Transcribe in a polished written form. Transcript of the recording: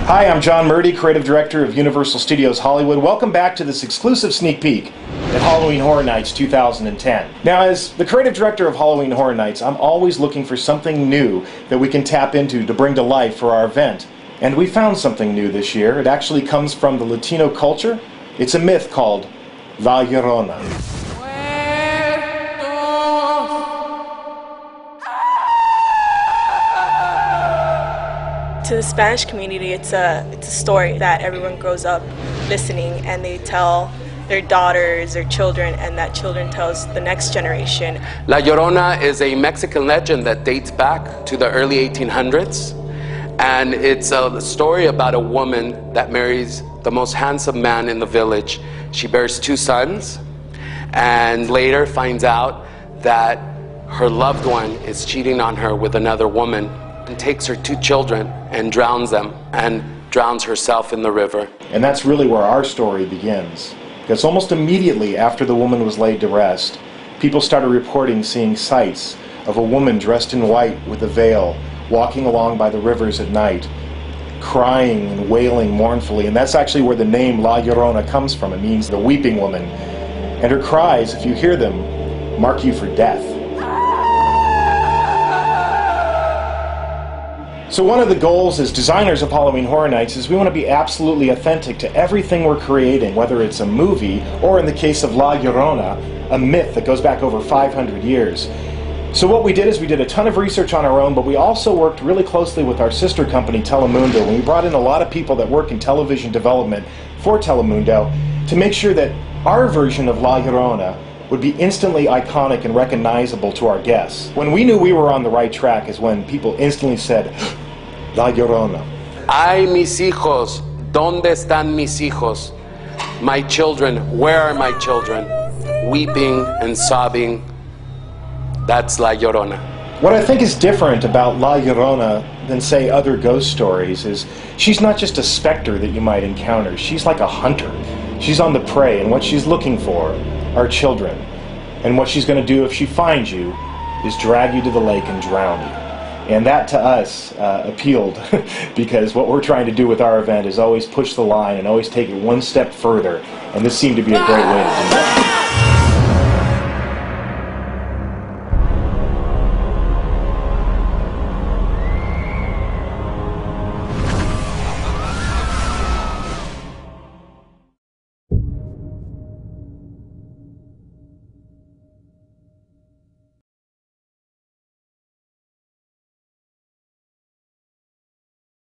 Hi, I'm John Murdy, Creative Director of Universal Studios Hollywood. Welcome back to this exclusive sneak peek at Halloween Horror Nights 2010. Now, as the Creative Director of Halloween Horror Nights, I'm always looking for something new that we can tap into to bring to life for our event. And we found something new this year. It actually comes from the Latino culture. It's a myth called La Llorona. To the Spanish community, it's a story that everyone grows up listening, and they tell their daughters, their children, and that children tells the next generation. La Llorona is a Mexican legend that dates back to the early 1800s, and it's a story about a woman that marries the most handsome man in the village. She bears 2 sons, and later finds out that her loved one is cheating on her with another woman, and takes her 2 children and drowns them, and drowns herself in the river. And that's really where our story begins. Because almost immediately after the woman was laid to rest, people started reporting seeing sights of a woman dressed in white with a veil, walking along by the rivers at night, crying and wailing mournfully. And that's actually where the name La Llorona comes from. It means the weeping woman. And her cries, if you hear them, mark you for death. So one of the goals as designers of Halloween Horror Nights is we want to be absolutely authentic to everything we're creating, whether it's a movie or, in the case of La Llorona, a myth that goes back over 500 years. So what we did is we did a ton of research on our own, but we also worked really closely with our sister company, Telemundo, and we brought in a lot of people that work in television development for Telemundo to make sure that our version of La Llorona would be instantly iconic and recognizable to our guests. When we knew we were on the right track is when people instantly said, La Llorona. Ay, mis hijos, ¿dónde están mis hijos? My children, where are my children? Weeping and sobbing, that's La Llorona. What I think is different about La Llorona than, say, other ghost stories is she's not just a specter that you might encounter. She's like a hunter. She's on the prey, and what she's looking for are children. And what she's going to do if she finds you is drag you to the lake and drown you. And that to us appealed because what we're trying to do with our event is always push the line and always take it one step further, and this seemed to be a great way to do that.